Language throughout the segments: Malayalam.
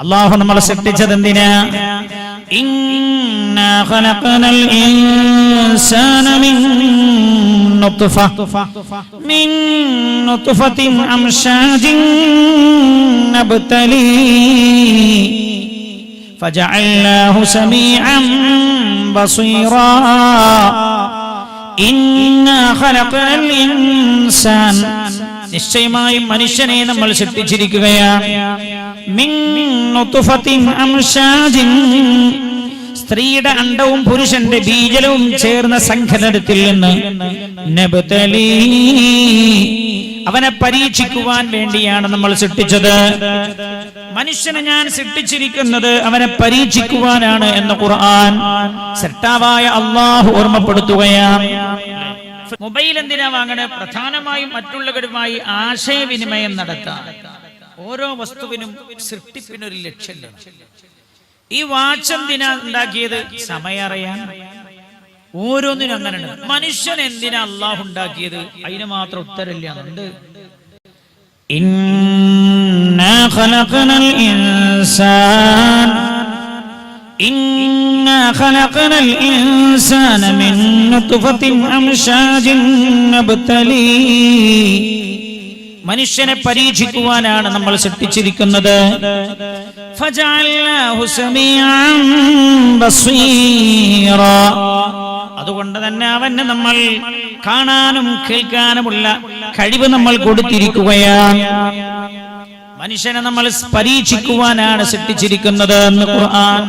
അല്ലാഹു നമ്മളെ സൃഷ്ടിച്ചത് എന്തിനാ? ഇന്നാ ഖലഖനൽ ഇൻസാന മിൻ നുത്ഫത്തിൻ അംശാജിൻ നബ്തലി ഫജഅൽനാഹു സമീഅൻ ബസീറാ ഇന്നാ ഖലഖനൽ ഇൻസാൻ നിശ്ചയമായും മനുഷ്യനെ നമ്മൾ സൃഷ്ടിച്ചിരിക്കുകയാണ് മിൻ നുത്ഫത്തിൻ അംശാജിൻ സ്ത്രീയുടെ അണ്ഡവും പുരുഷന്റെ ബീജലവും ചേർന്ന സംഘടനത്തിൽ നിന്ന് നബ്തലി അവനെ പരീക്ഷിക്കുവാൻ വേണ്ടിയാണ് നമ്മൾ സൃഷ്ടിച്ചത്. മനുഷ്യനെ ഞാൻ സൃഷ്ടിച്ചിരിക്കുന്നത് അവനെ പരീക്ഷിക്കുവാനാണ് എന്ന് ഖുർആൻ സൃഷ്ടാവായ അല്ലാഹു ഓർമ്മപ്പെടുത്തുകയാണ്. മൊബൈൽ എന്തിനാ വാങ്ങണേ? പ്രധാനമായും മറ്റുള്ളവരുമായി ആശയവിനിമയം നടത്താൻ. ഓരോ വസ്തുവിനും സൃഷ്ടിപ്പിനൊരു ലക്ഷ്യമില്ല. ഈ വാച്ച് എന്തിനാ ഉണ്ടാക്കിയത്? സമയം അറിയാൻ. ഓരോന്നിനും അങ്ങനെയുണ്ട്. മനുഷ്യൻ എന്തിനാ അല്ലാഹു ഉണ്ടാക്കിയത്? അതിന് മാത്രം ഉത്തരമില്ല. ഇന്നാ ഖലഖനൽ ഇൻസാൻ إنا خلقنا الإنسان من نطفة أمشاج نبتليه മനുഷ്യനെ പരീക്ഷിക്കുവാനാണ് നമ്മൾ സൃഷ്ടിച്ചിരിക്കുന്നത്. ഫജഅൽനാഹു സമീഅൻ ബസീറാ അതുകൊണ്ട് തന്നെ അവന് നമ്മൾ കാണാനും കേൾക്കാനുമുള്ള കഴിവ് നമ്മൾ കൊടുത്തിരിക്കുകയാണ്. മനുഷ്യനെ നമ്മൾ പരീക്ഷിക്കുവാനാണ് സൃഷ്ടിച്ചിരിക്കുന്നത് എന്ന് ഖുർആൻ.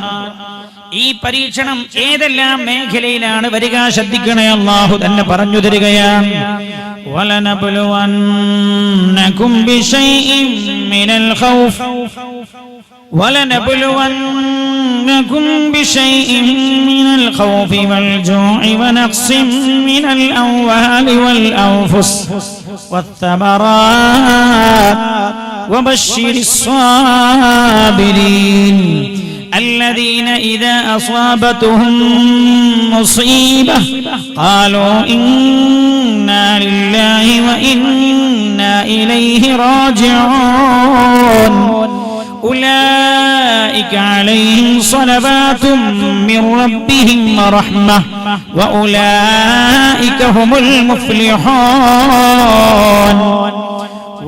ഈ പരീക്ഷണം ഏതെല്ലാം മേഖലയിലാണ് വരിക ശ്രദ്ധിക്കണേ. അല്ലാഹു തന്നെ പറഞ്ഞു തരികയാണ്. വലനബ്ലുവന്നകും ബിശൈഇൻ മിനൽ ഖൗഫ് ولنبلونكم بشيء من الخوف والجوع ونقص من الأموال والأنفس والثمرات وبشر الصابرين الذين إذا أصابتهم مصيبة قالوا إنا لله وإنا إليه راجعون أولئك عليهم صلوات من ربهم ورحمة وأولئك هم المفلحون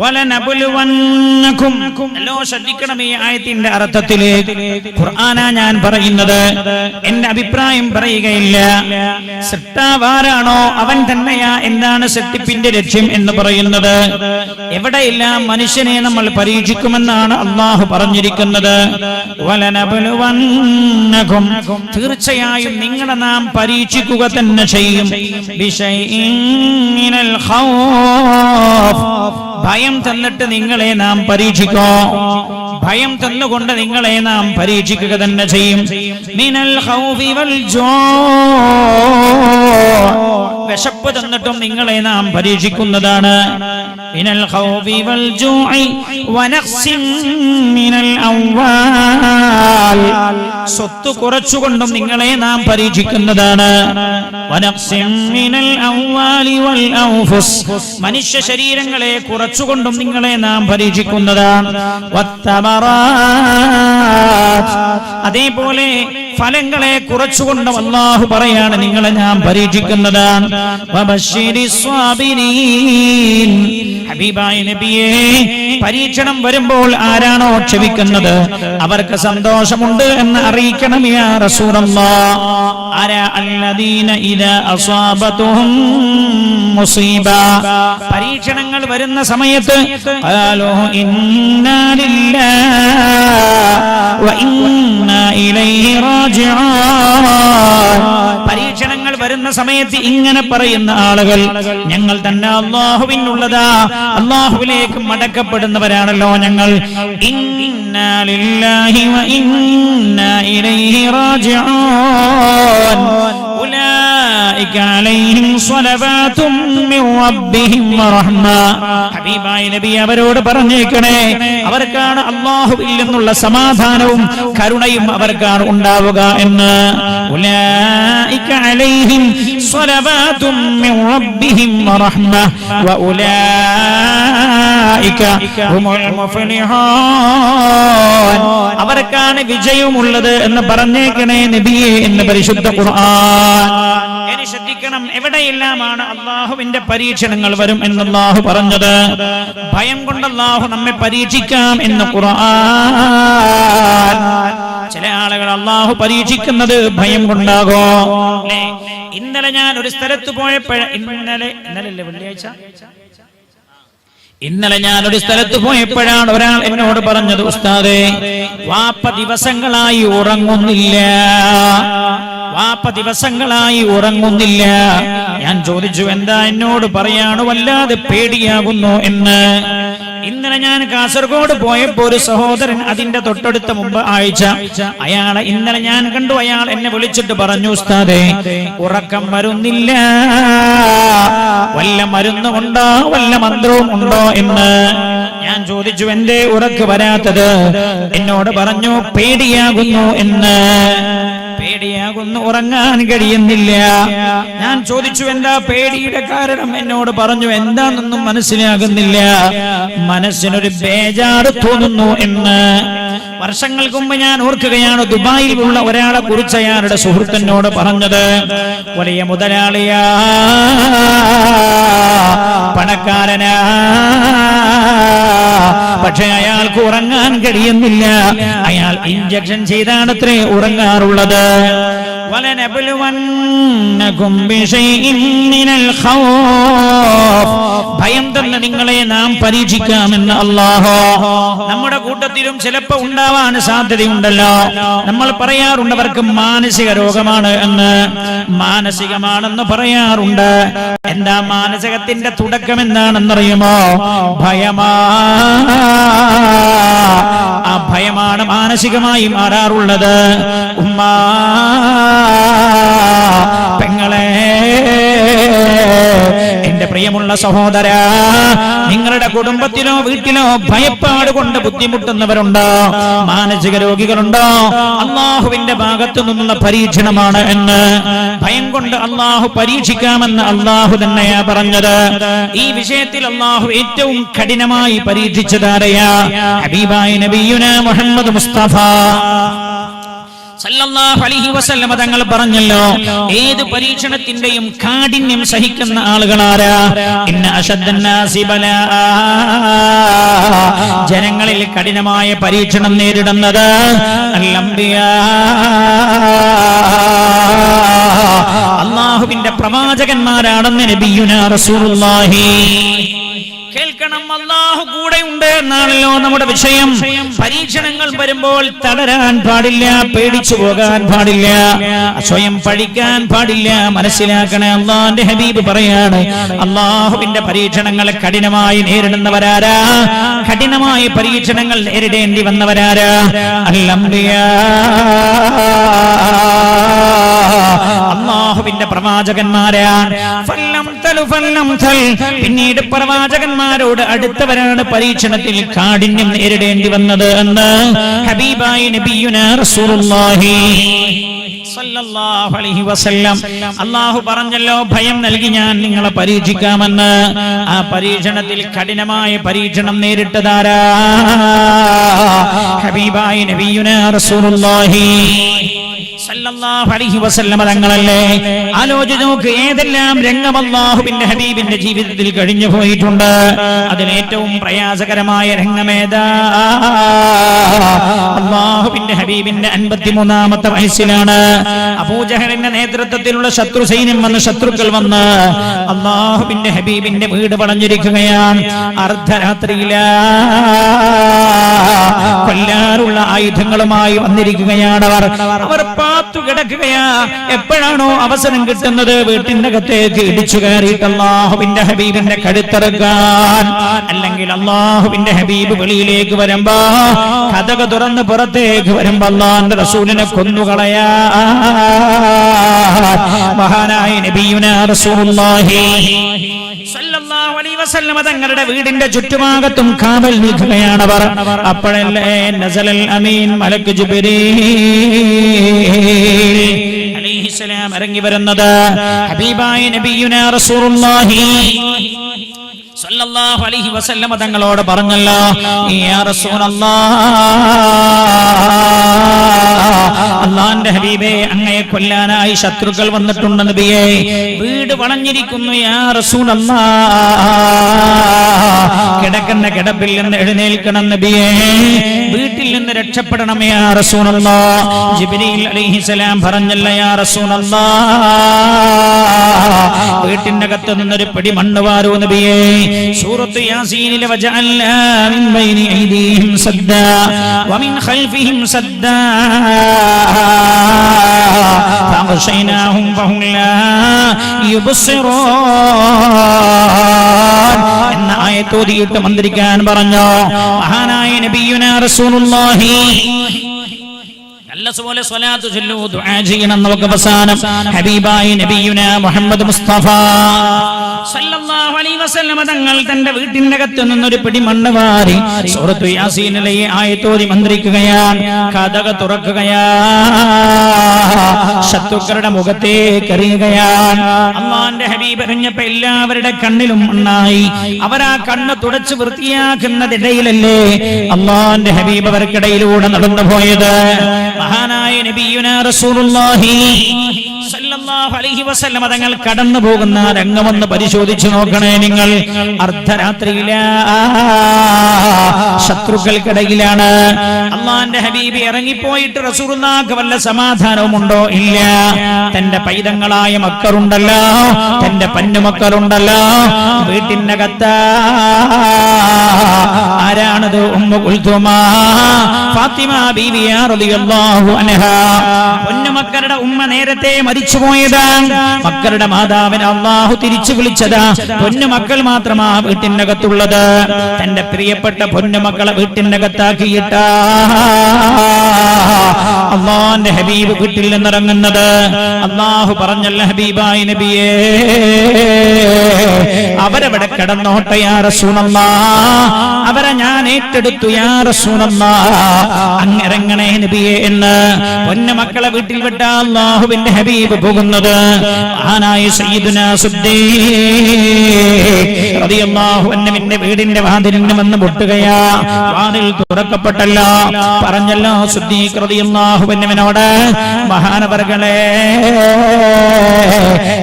വലനബുലുവന്നകും അല്ലോ ശ്രദ്ധിക്കണം. ഈ ആയത്തിന്റെ അർത്ഥത്തിലേക്ക് ഖുർആനാ ഞാൻ പറയുന്നത്, എന്റെ അഭിപ്രായം പറയുകയില്ല. സൃഷ്ടാവാരാണോ അവൻ തന്നെയാ എന്താണ് സൃഷ്ടിപ്പിന്റെ ലക്ഷ്യം എന്ന് പറയുന്നത്. എവിടെയെല്ലാം മനുഷ്യനെ നമ്മൾ പരീക്ഷിക്കുമെന്നാണ് അല്ലാഹു പറഞ്ഞിരിക്കുന്നത്. വലനബുലുവന്നകും തീർച്ചയായും നിങ്ങളെ നാം പരീക്ഷിക്കുക തന്നെ ചെയ്യും. ബിശൈഇൻ മിനൽ ഖൗഫ് ഭയം തന്നിട്ട് നിങ്ങളെ നാം പരീക്ഷിക്കോ. ഭയം തന്നുകൊണ്ട് നിങ്ങളെ നാം പരീക്ഷിക്കുക തന്നെ ചെയ്യും. മിനൽ ഖൗഫി വൽ ജൂ വിശപ്പ് തന്നിട്ടും നിങ്ങളെ നാം പരീക്ഷിക്കുന്നതാണ്. മിനൽ ഖൗഫി വൽ ജൂഇ വനഖ്സിൻ മിനൽ അംവാൽ സ്വത്ത് കുറച്ചുകൊണ്ടും നിങ്ങളെ നാം പരീക്ഷിക്കുന്നതാണ്. വനഖ്സിൻ മിനൽ അംവാലി വൽ അൻഫുസ് മനുഷ്യ ശരീരങ്ങളെ കുറച്ചുകൊണ്ടും നിങ്ങളെ നാം പരീക്ഷിക്കുന്നതാണ്. വത്തമറാത്ത് അതേപോലെ ഫലങ്ങളെ കുറച്ചുകൊണ്ടും അല്ലാഹു പറയാണ് നിങ്ങളെ ഞാൻ പരീക്ഷിക്കുന്നതാണ്. വബശ്ശിരിസ് സ്വാബിരീൻ ഹബീബായ നബിയേ, പരീക്ഷണം വരുമ്പോൾ ആരാണോ ക്ഷമിക്കുന്നത് അവർക്ക് സന്തോഷമുണ്ട് എന്ന് അറിയിക്കണം യാ റസൂലല്ലാഹ്. ആരാ? അല്ലദീന ഇദാ അസാബതുഹും മുസീബ പരീക്ഷണങ്ങൾ വരുന്ന സമയത്ത് ഖാലൂ ഇന്നാ ലില്ലാഹി വ ഇന്നാ ഇലൈഹി റാജിഊൻ പരീക്ഷണങ്ങൾ വരുന്ന സമയത്ത് ഇങ്ങനെ പറയുന്ന ആളുകൾ ഞങ്ങൾ തന്നെ അല്ലാഹുവിനുള്ളതാ, അല്ലാഹുവിലേക്ക് മടക്കപ്പെടുന്നവരാണല്ലോ ഞങ്ങൾ. ഇന്നാ ലില്ലാഹി വ ഇന്നാ ഇലൈഹി റാജിഊൻ ഉലൈക അലൈഹിം സ്വലവാതും മിർ റബ്ബിഹിം വറഹ്മ. ഹബീബായ നബി അവരോട് പറഞ്ഞേക്കണേ, അവർക്കാണ് അല്ലാഹുവിൽ നിന്നുള്ള സമാധാനവും കരുണയും അവർക്കാണ് ഉണ്ടാവുക എന്ന്. ഉലൈക അലൈഹിം സ്വലവാതും മിർ റബ്ബിഹിം വറഹ്മ വഉലൈക ഹുമുൽ മുഫ്ലിഹൂൻ. അവർക്കാണ് വിജയമുള്ളത് എന്ന് പറഞ്ഞേക്കണേ നബിയെ എന്ന് പരിശുദ്ധ ഖുർആൻ. ഇനി ശ്രദ്ധിക്കണം, എവിടെയെല്ലാമാണ് അല്ലാഹുവിന്റെ പരീക്ഷണങ്ങൾ വരും എന്ന് അല്ലാഹു പറഞ്ഞത്. ഭയം കൊണ്ട് അല്ലാഹു നമ്മെ പരീക്ഷിക്കാം എന്ന് ഖുർആൻ. ചില ആളുകൾ അല്ലാഹു പരീക്ഷിക്കുന്നത് ഭയം കൊണ്ടാകോ. ഇന്നലെ ഞാൻ ഒരു സ്ഥലത്ത് ഇന്നലെ ഞാൻ ഒരു സ്ഥലത്ത് പോയപ്പോഴാണ് ഒരാൾ എന്നോട് പറഞ്ഞത്, ഉസ്താദേ, വാപ്പ ദിവസങ്ങളായി ഉറങ്ങുന്നില്ല. ഞാൻ ചോദിച്ചു, എന്താ? എന്നോട് പറയാണ്, വല്ലാതെ പേടിയാകുന്നു എന്ന്. ഇന്നലെ ഞാൻ കാസർഗോഡ് പോയപ്പോ ഒരു സഹോദരൻ അതിന്റെ തൊട്ടടുത്ത മുമ്പ് ആഴ്ച അയാളെ ഇന്നലെ ഞാൻ കണ്ടു. അയാൾ എന്നെ വിളിച്ചിട്ട് പറഞ്ഞു, ഉസ്താദേ, ഉറക്കം വരുന്നില്ല, വല്ല മരുന്നുമുണ്ടോ, വല്ല മന്ത്രവും ഉണ്ടോ എന്ന്. ഞാൻ ചോദിച്ചു, എന്തേ ഉറക്ക് വരാത്തത്? എന്നോട് പറഞ്ഞു, പേടിയാകുന്നു എന്ന്. പേടിയാകുന്നു, ഉറങ്ങാൻ കഴിയുന്നില്ല. ഞാൻ ചോദിച്ചു, എന്താ പേടിയുടെ കാരണം? എന്നോട് പറഞ്ഞു, എന്താണെന്നൊന്നും മനസ്സിലാകുന്നില്ല, മനസ്സിനൊരു ബേജാറ് തോന്നുന്നു എന്ന്. വർഷങ്ങൾക്ക് മുമ്പ് ഞാൻ ഓർക്കുകയാണ്, ദുബായിൽ ഉള്ള ഒരാളെ കുറിച്ച് അയാളുടെ സുഹൃത്തിനോട് പറഞ്ഞത്. വലിയ മുതലാളിയാ, പണക്കാരനാ, പക്ഷെ അയാൾക്ക് ഉറങ്ങാൻ കഴിയുന്നില്ല. അയാൾ ഇഞ്ചക്ഷൻ ചെയ്താണത്രേ ഉറങ്ങാറുള്ളത്. ഭയം തന്നെ നിങ്ങളെ നാം പരീക്ഷിക്കാമെന്ന് അല്ലാഹു. നമ്മുടെ കൂട്ടത്തിലും ചിലപ്പോ ഉണ്ടാവാൻ സാധ്യതയുണ്ടല്ലോ. നമ്മൾ പറയാറുണ്ട് അവർക്ക് മാനസിക രോഗമാണ് എന്ന്. മാനസികമാണെന്ന് പറയാറുണ്ട്. എന്താ മാനസികത്തിന്റെ തുടക്കം എന്താണെന്നറിയുമോ? ഭയമാ. ആ ഭയമാണ് മാനസികമായി മാറാറുള്ളത്. ഉമ്മാ, പെങ്ങളെ, എന്റെ പ്രിയമുള്ള സഹോദര, നിങ്ങളുടെ കുടുംബത്തിലോ വീട്ടിലോ ഭയപ്പാട് കൊണ്ട് ബുദ്ധിമുട്ടുന്നവരുണ്ടോ? മാനസിക രോഗികളുണ്ടോ? അള്ളാഹുവിന്റെ ഭാഗത്തു നിന്നുള്ള പരീക്ഷണമാണ് എന്ന്. ഭയം കൊണ്ട് അള്ളാഹു പരീക്ഷിക്കാമെന്ന് അള്ളാഹു തന്നെയാ പറഞ്ഞത്. ഈ വിഷയത്തിൽ അള്ളാഹു ഏറ്റവും കഠിനമായി പരീക്ഷിച്ചതാരെയാ? ഹബീബായ നബിയുനാ മുഹമ്മദ് മുസ്തഫ സല്ലല്ലാഹു അലൈഹി വസല്ലം തങ്ങൾ പറഞ്ഞല്ലോ, ഏത് പരീക്ഷണത്തിന്റെയും കാഠിന്യം സഹിക്കുന്ന ആളുകളാരാ? ഇന്ന അശദ്ദന്നാസി ബലാ, ജനങ്ങളിൽ കഠിനമായ പരീക്ഷണം നേരിടുന്നത് അൽ-അംബിയാ, അല്ലാഹുവിന്റെ പ്രവാചകന്മാരാണെന്ന് നബിയുനാ റസൂലുള്ളാഹി. കേൾക്കണം, അല്ലാഹു കൂടെയുണ്ട് എന്നാണല്ലോ നമ്മുടെ വിഷയം. പരീക്ഷണങ്ങൾ വരുമ്പോൾ തളരാൻ പാടില്ല, പേടിച്ചു പോകാൻ പാടില്ല, സ്വയം പഴിക്കാൻ പാടില്ല. മനസ്സിലാക്കണേ, അല്ലാഹുവിന്റെ ഹബീബ് പറയാണ്, അല്ലാഹുവിന്റെ പരീക്ഷണങ്ങളെ കഠിനമായി നേരിടുന്നവരാരാ? കഠിനമായ പരീക്ഷണങ്ങൾ നേരിടേണ്ടി വന്നവരാരാ? അൽ-അംബിയാ, അല്ലാഹുവിന്റെ പ്രവാചകന്മാരാണ്. പിന്നീട് പ്രവാചകന്മാരോട് അടുത്തവരാണ് പരീക്ഷണത്തിൽ കാഠിന്യം നേരിടേണ്ടി വന്നത് എന്ന് ഹബീബായ നബിയുനാ റസൂലുള്ളാഹി സല്ലല്ലാഹു അലൈഹി വസല്ലം. അല്ലാഹു പറഞ്ഞല്ലോ, ഭയം നൽകി ഞാൻ നിങ്ങളെ പരീക്ഷിക്കാമെന്ന്. ആ പരീക്ഷണത്തിൽ കഠിനമായ പരീക്ഷണം നേരിട്ടതാരാ? ഹബീബായ നബിയുനാ റസൂലുള്ളാഹി സല്ലല്ലാഹു അലൈഹി വസല്ലം തങ്ങളല്ലേ. ആലോചിച്ച് നോക്ക്, ഏതെല്ലാം രംഗം അല്ലാഹുവിന്റെ ഹബീബിന്റെ ജീവിതത്തിൽ കഴിഞ്ഞു പോയിട്ടുണ്ട്. അതിലേറ്റവും പ്രയാസകരമായ രംഗമേതാ? അല്ലാഹുവിന്റെ ഹബീബിന്റെ 53ാമത്തെ വയസ്സിലാണ് അബൂജഹലിന്റെ നേതൃത്വത്തിലുള്ള ശത്രു സൈന്യം വന്ന്, ശത്രുക്കൾ വന്ന് അല്ലാഹുവിന്റെ ഹബീബിന്റെ വീട് വളഞ്ഞിരിക്കുകയാണ്. അർദ്ധരാത്രിയിലാ കൊല്ലാറുള്ള ആയുധങ്ങളുമായി വന്നിരിക്കുകയാണ് അവർ. കാത്തു കിടക്കുകയാ. എപ്പോഴാണോ അവസരം കിട്ടുന്നത് വീട്ടിന്റെ അകത്തേക്ക് ഇടിച്ചു കയറിയിട്ട് അല്ലാഹുവിന്റെ ഹബീബിന്റെ കഴുത്തറുക്കാൻ, അല്ലെങ്കിൽ അല്ലാഹുവിന്റെ ഹബീബ് വെളിയിലേക്ക് വരുമ്പോ കതക് തുറന്ന് പുറത്തേക്ക് വരുമ്പോ അല്ലാഹുവിന്റെ റസൂലിനെ കൊന്നുകളയാ. മഹാനായ നബിയുനാ റസൂലുള്ളാഹി സ്വല്ലല്ലാഹു അലൈഹി വസല്ലം തങ്ങളുടെ വീടിന്റെ ചുറ്റുഭാഗത്തും കാവൽ നിൽക്കുകയാണവർ. അപ്പോഴല്ലേ നസലൽ അമീൻ മലക്ക് ജിബ്രീൽ അലൈഹിസ്സലാം ഇറങ്ങി വരുന്നത്. ഹബീബായ നബിയുനാ റസൂലുള്ളാഹി സ്വല്ലല്ലാഹു അലൈഹി വസല്ലം തങ്ങളോട് പറഞ്ഞല്ലോ, യാ റസൂലല്ലാഹ്, അല്ലാഹുവിന്റെ ഹബീബേ, അങ്ങയെ കൊല്ലാനായി ശത്രുക്കൾ വന്നിട്ടുണ്ട് നബിയേ. വീട് വളഞ്ഞിരിക്കുന്നു യാ റസൂലല്ലാഹ്. കിടക്കുന്ന കിടപ്പിൽ നിന്ന് എഴുന്നേൽക്കണം നബിയേ. വീട്ടിൽ നിന്ന് രക്ഷപ്പെടണം യാ റസൂലല്ലാഹ്. ജിബ്രീൽ അലൈഹിസ്സലാം പറഞ്ഞല്ലോ, യാ റസൂലല്ലാഹ്, വീട്ടിന്റെ അകത്ത് നിന്നൊരു പിടി മണ്ണ് വാരൂ നബിയേ. സൂറത്ത് യാസീനിലെ വജഅൽനാ മിൻ ബൈനി ഐദീഹിം സദ്ദാ വമിൻ ഖൽഫിഹിം സദ്ദാ ഫഅഗ്ശൈനാഹും ഫഹും ലാ യുബ്സിറൂൻ എന്ന ആയത്ത് ഓതിയിട്ട് മന്ത്രിക്കാൻ പറഞ്ഞു മഹാനായ നബിയുനാ റസൂലുള്ളാഹി. നല്ലപോലെ സ്വലാത്ത് ചൊല്ലൂ, ദുആ ചെയ്യണം. നമുക്ക് അവസാനം ഹബീബായ നബിയുനാ മുഹമ്മദ് മുസ്തഫ സല്ലല്ലാഹു അലൈഹി വസല്ലം തങ്ങൾ തന്റെ വീട്ടിന്റെ അകത്ത് നിന്നൊരു പിടി മണ്ണ് വാരി സൂറത്ത് യാസീനിലെ ആയത്ത് ഓതി മന്ത്രിക്കുകയാണ്. കതക് തുറക്കുകയാണ്, ശത്രുക്കളുടെ മുഖത്തേക്ക് എറിയുകയാണ്. അല്ലാഹുവിന്റെ ഹബീബ് എറിഞ്ഞപ്പോ എല്ലാവരുടെ കണ്ണിലും മണ്ണായി. അവരാ കണ്ണ് തുടച്ച് വൃത്തിയാക്കുന്നതിടയിലല്ലേ അല്ലാഹുവിന്റെ ഹബീബ് അവർക്കിടയിലൂടെ നടന്നു പോയത്. മഹാനായ നബിയുനാ റസൂലുള്ളാഹി സല്ലല്ലാഹു അലൈഹി വസല്ലം തങ്ങൾ കടന്നു പോകുന്ന രംഗമൊന്ന് പരിശോധിച്ചു നോക്കണേ നിങ്ങൾ. അർദ്ധരാത്രിയിലാ, ശത്രുക്കൾക്കിടയിലാണ്. അല്ലാഹുവിന്റെ ഹബീബ് ഇറങ്ങിപ്പോയിട്ട് റസൂലുള്ളാഹിക്ക് വല്ല സമാധാനവും ഉണ്ടോ? ഇല്ല. തന്റെ പൈതങ്ങളായ മക്കളുണ്ടല്ലോ, തന്റെ പന്നുമക്കളുണ്ടല്ലോ, വീട്ടിനകത്ത് ആരാണത്? ഉമ്മു കുൽഥുമ ഫാത്തിമ ബീവിയ റളിയല്ലാഹു അൻഹാ. പൊന്നുമക്കളുടെ ഉമ്മ നേരത്തെ മരിച്ചുപോയതാണ്. മക്കളുടെ മാതാവിനെ അല്ലാഹു തിരിച്ചു വിളിച്ചതാ. പൊന്നുമക്കൾ മാത്രമാ വീട്ടിനകത്തുള്ളത്. തന്റെ പ്രിയപ്പെട്ട പൊന്നുമക്കളെ വീട്ടിനകത്താക്കിയിട്ട അല്ലാഹുവിന്റെ ഹബീബ് വീട്ടിൽ നിന്നിറങ്ങുന്നത്. അല്ലാഹു പറഞ്ഞല്ല, ഹബീബായ നബിയേ, അവരവിടെ കിടന്നോട്ടെ യാ റസൂലല്ലാഹ്, അവരെ ഞാൻ ഏറ്റെടുത്തു യാ റസൂലല്ലാഹ്, അങ്ങിറങ്ങണേ നബിയേ എന്ന്. പൊന്നുമക്കളെ വീട്ടിൽ വിട്ട അല്ലാഹുവിന്റെ ഹബീബ് പോകുന്നത് മഹാനായ സയ്യിദുനാ സിദ്ദീഖ് റളിയല്ലാഹു അൻഹുവിന്റെ വീടിന്റെ വാതിലിന് വന്ന് മുട്ടുകയാ. വാതിൽ തുറക്കപ്പെട്ടല്ലോ. പറഞ്ഞല്ലോ സിദ്ദീഖ് റളിയല്ലാഹു അൻഹുവിനോട്, മഹാനവർകളെ,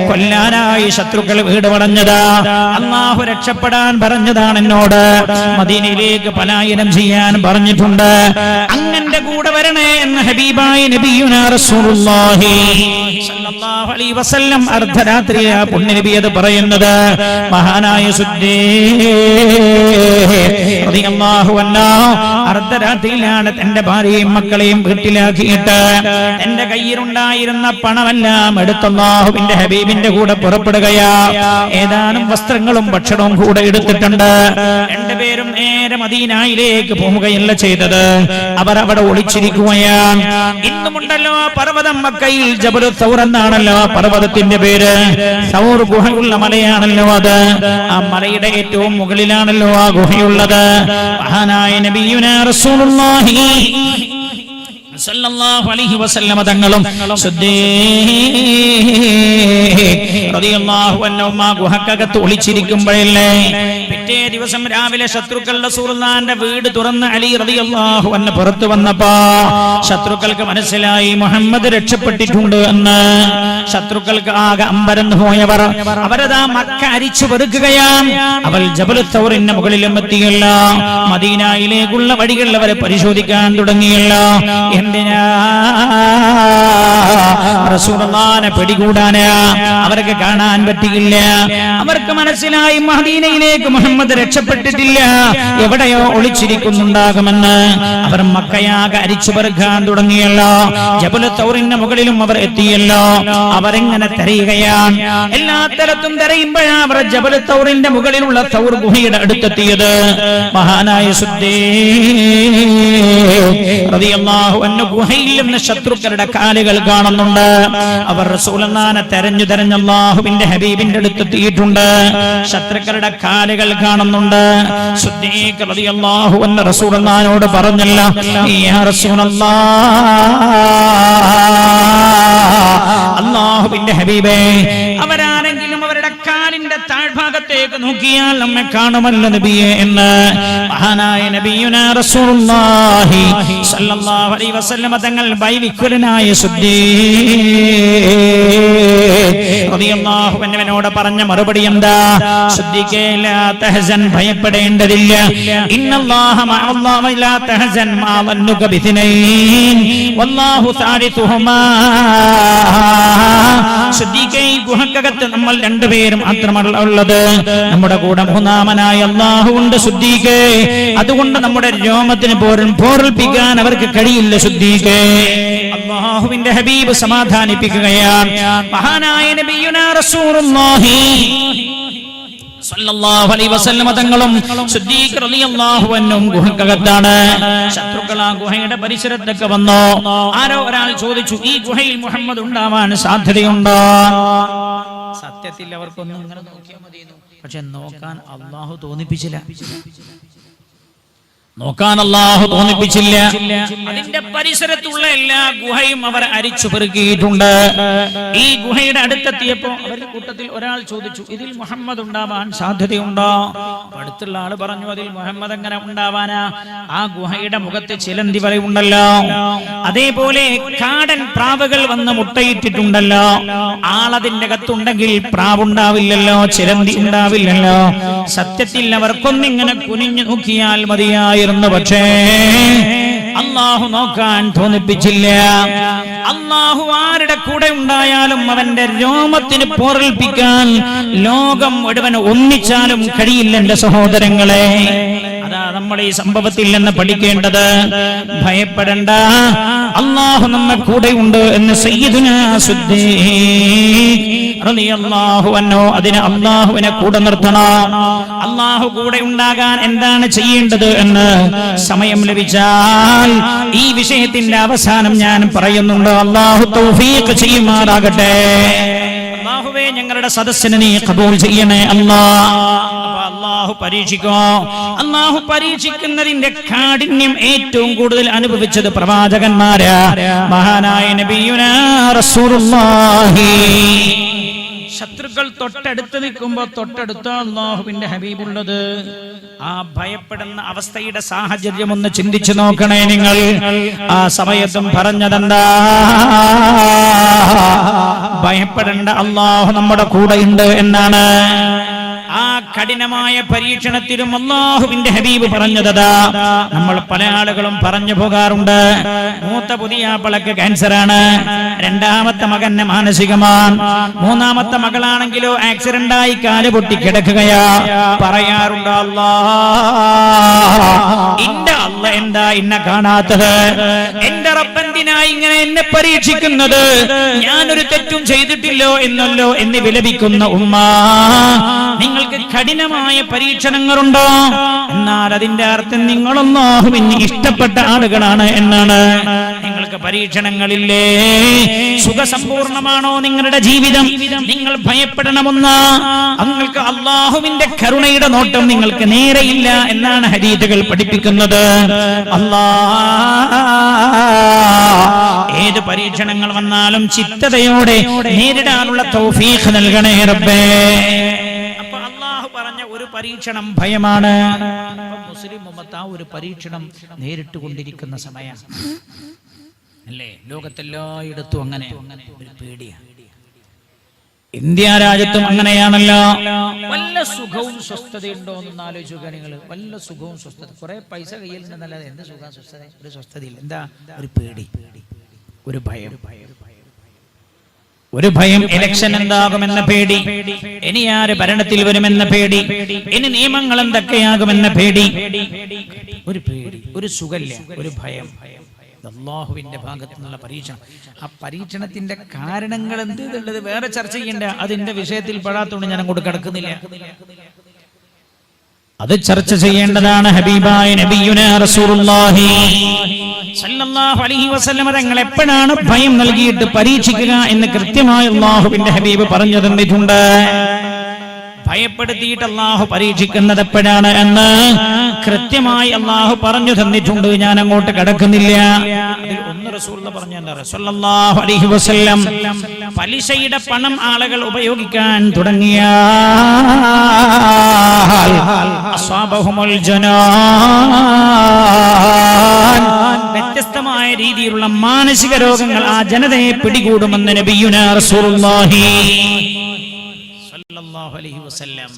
കൊല്ലാനായി ശത്രുക്കൾ വീട് വളഞ്ഞതാ. അല്ലാഹു രക്ഷപ്പെടാൻ പറഞ്ഞതാണ് എന്നോട്. മദീനയിലേക്ക് പലായനം ചെയ്യാൻ പറഞ്ഞിട്ടുണ്ട്. അങ്ങന്റെ കൂടെ വരണേ എന്ന് ഹബീബായ നബിയുനാ റസൂലുള്ളാഹി സല്ലല്ലാഹു അലൈഹി വസല്ലം അർദ്ധരാത്രിയാ പുണ്യനബി അത് പറയുന്നത്. മഹാനായ സിദ്ദീഖ് റളിയല്ലാഹു അൻഹു അർദ്ധരാത്രിയിലാണ് തന്റെ ഭാര്യയും മക്കളെയും വീട്ടിലാക്കിയിട്ട് തന്റെ കയ്യിലുണ്ടായിരുന്ന പണമെല്ലാം എടുത്ത് അല്ലാഹുവിന്റെ ഹബീബിന്റെ കൂടെ പുറപ്പെടുകയാ. ഏതാനും വസ്ത്രങ്ങളും ഭക്ഷണവും കൂടെ എടുത്തിട്ടുണ്ട്. രണ്ടുപേരും നേരെ മദീനയിലേക്ക് പോവുകയല്ല ചെയ്തത്, അവർ അവിടെ ഒളിച്ചിരിക്കുകയാണ്. ഇന്നുമുണ്ടല്ലോ പർവ്വതം, മക്കയിൽ ജബലു സൗർ എന്നാണല്ലോ പർവ്വതത്തിന്റെ പേര്. സൗർ ഗുഹയുള്ള മലയാണല്ലോ അത്. ആ മലയുടെ ഏറ്റവും മുകളിലാണല്ലോ ആ ഗുഹയുള്ളത്. മഹാനായ നബിയുനാ റസൂലുള്ളാഹി സല്ലല്ലാഹു അലൈഹി വസല്ലം തങ്ങളും റളിയല്ലാഹു അൻഹു ഗുഹക്കകത്ത് ഒളിച്ചിരിക്കുമ്പോഴല്ലേ പിറ്റേ ദിവസം രാവിലെ ശത്രുക്കൾ റസൂലുള്ളാഹിന്റെ വീട് തുറന്ന് അലി റളിയല്ലാഹു അൻഹു പുറത്തു വന്നപ്പോ ശത്രുക്കൾക്ക് മനസ്സിലായി മുഹമ്മദ് രക്ഷപ്പെട്ടിട്ടുണ്ട് എന്ന്. ശത്രുക്കൾക്ക് ആകെ അമ്പരന്ന് പോയവർ അവരതാ മക്ക അരിച്ചു പെറുക്കുകയാണ്. അവൾ ജബലു തൗറിന്റെ മുകളിലും എത്തിയല്ല. മദീനയിലേക്കുള്ള വഴികൾ അവരെ പരിശോധിക്കാൻ തുടങ്ങിയല്ല. എന്തിനാ? റസൂലുള്ളാഹിനെ പിടികൂടാന് അവർക്ക് കാണാൻ പറ്റിയില്ല. അവർക്ക് മനസ്സിലായി മദീനയിലേക്ക് മുഹമ്മദ് രക്ഷപ്പെട്ടിട്ടില്ല, എവിടെയോ ഒളിച്ചിരിക്കുന്നുണ്ടാകുമെന്ന്. അവർ മക്കയാകെ അരിച്ചു പെറുക്കാൻ തുടങ്ങിയല്ലോ. ജബൽ തൗറിന്റെ മുകളിലും അവർ എത്തിയല്ലോ. അവരെങ്ങനെ തെരയുകയാണ്. എല്ലാ തലത്തും തെരയുമ്പോഴാണ് അവർ ജബൽ തൗറിന്റെ മുകളിലുള്ള തൗർ ഗുഹയുടെ അടുത്തെത്തിയത്. മഹാനായ സിദ്ദീഖ് റളിയല്ലാഹു അൻഹു ഗുഹയിൽ നിന്ന് ശത്രുക്കളുടെ കാലുകൾ കാണുന്നുണ്ട്. അവർ റസൂലുള്ളാഹിനെ തെരഞ്ഞു അല്ലാഹുവിന്റെ ഹബീബിന്റെ അടുത്തെത്തിയിട്ടുണ്ട്. ശത്രുക്കളുടെ കാലുകൾ കാണുന്നുണ്ട്. സിദ്ദീഖ് റളിയല്ലാഹു അൻഹു റസൂലുള്ളാഹിനോട് പറഞ്ഞല്ല, യാ റസൂലല്ലാഹ്, അല്ലാഹുവിന്റെ ഹബീബേ, അവരാരെങ്കിലും അവരുടെ കാലിന്റെ താഴ്ഭാഗത്തേക്ക് നോക്കിയാൽ നമ്മെ കാണുമല്ലോ നബിയെ എന്ന് മഹാനായ നബിയുനാ റസൂലുള്ളാഹി സ്വല്ലല്ലാഹു അലൈഹി വസല്ലം തങ്ങൾ ബൈവിക്കുലനായ സിദ്ദീഖ് റളിയല്ലാഹു അൻഹുവിനോട് പറഞ്ഞ മറുപടി എന്താ? സിദ്ദീഖേ, ലാ തഹസൻ, ഭയപ്പെടേണ്ടതില്ല. ഇന്നല്ലാഹ മഅല്ലാഹി ലാ തഹസൻ മാ വന്നുക ബിഥനൈൻ വല്ലാഹു സാലിസുഹുമാ. സിദ്ദീഖേ, ഈ ഗുഹക്കകത്ത് നമ്മൾ രണ്ടുപേരും മാത്രമല്ല ഉള്ളത്, നമ്മുടെ കൂടെ മൂന്നാമനായ അല്ലാഹു ഉണ്ട് സിദ്ദീഖേ. അതുകൊണ്ട് നമ്മുടെ രോമത്തിന് പോലും പോർപ്പിക്കാൻ അവർക്ക് കഴിയില്ല സിദ്ദീഖേ. അല്ലാഹുവിന്റെ ഹബീബ് സമാധാനിപ്പിക്കുകയാണ്. മഹാനായ നബിയുനാ റസൂലുള്ളാഹി സല്ലല്ലാഹു അലൈഹി വസല്ലം തങ്ങളും സിദ്ദീഖ് റളിയല്ലാഹു അൻഹു ഗുഹക്കകത്താണ്. ശത്രുക്കൾ ആ ഗുഹയുടെ പരിസരത്തൊക്കെ വന്നു. ആരോ ഒരാൾ ചോദിച്ചു, ഈ ഗുഹയിൽ മുഹമ്മദ് ഉണ്ടാവാൻ സാധ്യതയുണ്ടോ? സത്യത്തിൽ അവർക്കൊന്നും ഇങ്ങനെ നോക്കിയാൽ മതിയെന്നു, പക്ഷെ നോക്കാൻ അല്ലാഹു തോന്നിപ്പിച്ചില്ല. അതിന്റെ പരിസരത്തുള്ള എല്ലാ ഗുഹയും അവർ അരിച്ചു പെറുക്കിയിട്ടുണ്ട്. ഈ ഗുഹയുടെ അടുത്തെത്തിയപ്പോ അവരുടെ കൂട്ടത്തിൽ ഒരാൾ ചോദിച്ചു, ഇതിൽ മുഹമ്മദ് ഉണ്ടാവാൻ സാധ്യതയുണ്ടോ? അടുത്തുള്ള ആള് പറഞ്ഞു, അതിൽ മുഹമ്മദ് എങ്ങനെ ഉണ്ടാവാനാ? ആ ഗുഹയുടെ മുഖത്ത് ചിലന്തി വലയുണ്ടല്ലോ, അതേപോലെ കാടൻ പ്രാവുകൾ വന്ന് മുട്ടയിട്ടിട്ടുണ്ടല്ലോ. ആളതിന്റെ അകത്തുണ്ടെങ്കിൽ പ്രാവുണ്ടാവില്ലല്ലോ, ചിലന്തി ഉണ്ടാവില്ലല്ലോ. സത്യത്തിൽ അവർക്കൊന്നിങ്ങനെ കുനിഞ്ഞു നോക്കിയാൽ മതിയായി, പക്ഷേ അല്ലാഹു നോക്കാൻ തോന്നിപ്പിച്ചില്ല. അല്ലാഹു ആരുടെ കൂടെ ഉണ്ടായാലും അവന്റെ രോമത്തിന് പോറൽപ്പിക്കാൻ ലോകം മുഴുവൻ ഒന്നിച്ചാലും കഴിയില്ല എന്റെ സഹോദരങ്ങളെ. അതാ നമ്മൾ ഈ സംഭവത്തിൽ നിന്ന് പഠിക്കേണ്ടത്. ഭയപ്പെടണ്ട, അല്ലാഹു നമ്മെ കൂടെ ഉണ്ട് എന്ന് സയ്യിദുനാ സിദ്ദീഖ് റളിയല്ലാഹു അൻഹു. അതിന് അല്ലാഹുവിനെ കൂടെ നിർത്തണം. അല്ലാഹു കൂടെ ഉണ്ടാകാൻ എന്താണ് ചെയ്യേണ്ടത് എന്ന് സമയം ലഭിച്ചാൽ ഈ വിഷയത്തിന്റെ അവസാനം ഞാൻ പറയുന്നുണ്ട്. അല്ലാഹു തൗഫീഖ് ചെയ്യുമാറാകട്ടെ. അല്ലാഹുവേ, ഞങ്ങളുടെ സദസ്സിനെ നീ ഖബൂൽ ചെയ്യണേ അല്ലാഹ്. അല്ലാഹു പരീക്ഷിക്കോ. അല്ലാഹു പരീക്ഷിക്കുന്നതിന്റെ കാഠിന്യം ഏറ്റവും കൂടുതൽ അനുഭവിച്ചത് പ്രവാചകന്മാരാ. മഹാനായ നബിയുനാ റസൂലുള്ളാഹി. ശത്രുക്കൾ തൊട്ടടുത്ത് നിൽക്കുമ്പോ തൊട്ടടുത്ത അല്ലാഹുവിന്റെ ഹബീബുള്ളത്. ആ ഭയപ്പെടുന്ന അവസ്ഥയുടെ സാഹചര്യം ഒന്ന് ചിന്തിച്ചു നോക്കണേ നിങ്ങൾ. ആ സമയത്തും പറഞ്ഞതെന്താ? ഭയപ്പെടേണ്ട, അല്ലാഹു നമ്മുടെ കൂടെയുണ്ട് എന്നാണ്. ആ കഠിനമായ പരീക്ഷണത്തിലും അല്ലാഹുവിന്റെ ഹബീബ് പറഞ്ഞതാ. നമ്മൾ പല ആളുകളും പറഞ്ഞു പോകാറുണ്ട്, മൂത്ത പുതിയാപ്പളക്ക് ക്യാൻസറാണ്, രണ്ടാമത്തെ മകന് മാനസികമാണ്, മൂന്നാമത്തെ മകളാണെങ്കിലോ ആക്സിഡന്റായി കാല് പൊട്ടി കിടക്കുകയാ. പറയാറുണ്ട്, എന്റെ അല്ല എന്താ എന്നെ കാണാത്തത്? എന്റെ റബ്ബെന്തിനാ ഇങ്ങനെ എന്നെ പരീക്ഷിക്കുന്നത്? ഞാനൊരു തെറ്റും ചെയ്തിട്ടില്ലോ എന്നല്ലോ എന്ന് വിലപിക്കുന്ന ഉമ്മ. നിങ്ങൾക്ക് കഠിനമായ പരീക്ഷണങ്ങളുണ്ടോ? എന്നാൽ അതിന്റെ അർത്ഥം നിങ്ങൾ അല്ലാഹുവിന് ഇഷ്ടപ്പെട്ട ആളുകളാണ് എന്നാണ്. നിങ്ങൾക്ക് പരീക്ഷണങ്ങളില്ലേ? സുഖസമ്പൂർണമാണോ നിങ്ങളുടെ ജീവിതം? നിങ്ങൾ ഭയപ്പെടണമെന്ന് നിങ്ങൾക്ക് അല്ലാഹുവിന്റെ കരുണയുടെ നോട്ടം നിങ്ങൾക്ക് നേരെയില്ല എന്നാണ് ഹദീസുകൾ പഠിപ്പിക്കുന്നത്. ഏത് പരീക്ഷണങ്ങൾ വന്നാലും ചിത്തതയോടെ നേരിടാനുള്ള തൗഫീഖ് നൽകണേ റബ്ബേ. അപ്പൊ അല്ലാഹു പറഞ്ഞ ഒരു പരീക്ഷണം ഭയമാണ്. മുസ്ലിം ഉമ്മത്ത് ആ ഒരു പരീക്ഷണം നേരിട്ട് കൊണ്ടിരിക്കുന്ന സമയം അല്ലേ? ലോകത്തെല്ലായിടത്തും അങ്ങനെ ഒരു പേടിയാണ്. ഇന്ത്യ രാജ്യത്തും അങ്ങനെയാണല്ലോ. വല്ല സുഖവും സ്വസ്ഥതയുണ്ടോ എന്ന് ആലോചിക്കുക നിങ്ങൾ. വല്ല സുഖവും സ്വസ്ഥത, കുറെ പൈസ കയ്യിൽ നിന്നല്ലാതെ എന്ത് സുഖം സ്വസ്ഥത? ഒരു സ്വസ്ഥതയില്ല. എന്താ? ഒരു പേടി, ഒരു ഭയം. ഒരു ഭയം, ഇലക്ഷൻ എന്താകുമെന്ന പേടി, ഇനി ആര് ഭരണത്തിൽ വരുമെന്ന പേടി, ഇനി നിയമങ്ങൾ എന്തൊക്കെയാകുമെന്ന പേടി, ഒരു പേടി, ഒരു സുഖല്ല, ഒരു ഭയം. അല്ലാഹുവിന്റെ ഭാഗത്തു നിന്നുള്ള പരീക്ഷണം. ആ പരീക്ഷണത്തിന്റെ കാരണങ്ങൾ എന്തുള്ളത് വേറെ ചർച്ച ചെയ്യണ്ട, അതിന്റെ വിഷയത്തിൽ പെടാത്തോണ്ട് ഞാൻ അങ്ങോട്ട് കിടക്കുന്നില്ല. അത് ചർച്ച ചെയ്യേണ്ടതാണ്. ഹബീബായ നബിയുനാ റസൂലുള്ളാഹി സല്ലല്ലാഹു അലൈഹി വസല്ലം തങ്ങൾ എപ്പോഴാണ് ഭയം നൽകിയിട്ട് പരീക്ഷിക്കുക എന്ന് കൃത്യമായി അല്ലാഹുവിന്റെ ഹബീബ് പറഞ്ഞു തന്നിട്ടുണ്ട്. ഭയപ്പെടുത്തിയിട്ട് അല്ലാഹു പരീക്ഷിക്കുന്നത് എപ്പോഴാണ് എന്ന് കൃത്യമായി അല്ലാഹു പറഞ്ഞു തന്നിട്ടുണ്ട്. ഞാൻ അങ്ങോട്ട് കടക്കുന്നില്ല. അതിൽ ഒന്ന് റസൂലുള്ള പറഞ്ഞു, സല്ലല്ലാഹു അലൈഹി വസല്ലം, പലിശയുടെ പണം ആളുകൾ ഉപയോഗിക്കാൻ തുടങ്ങിയാൽ അസ്വാബഹുൽ ജനാൻ, വ്യത്യസ്തമായ രീതിയിലുള്ള മാനസിക രോഗങ്ങൾ ആ ജനതയെ പിടികൂടുമെന്ന് നബിയുനാ റസൂലുള്ളാഹി സ്വല്ലല്ലാഹു അലൈഹി വസല്ലം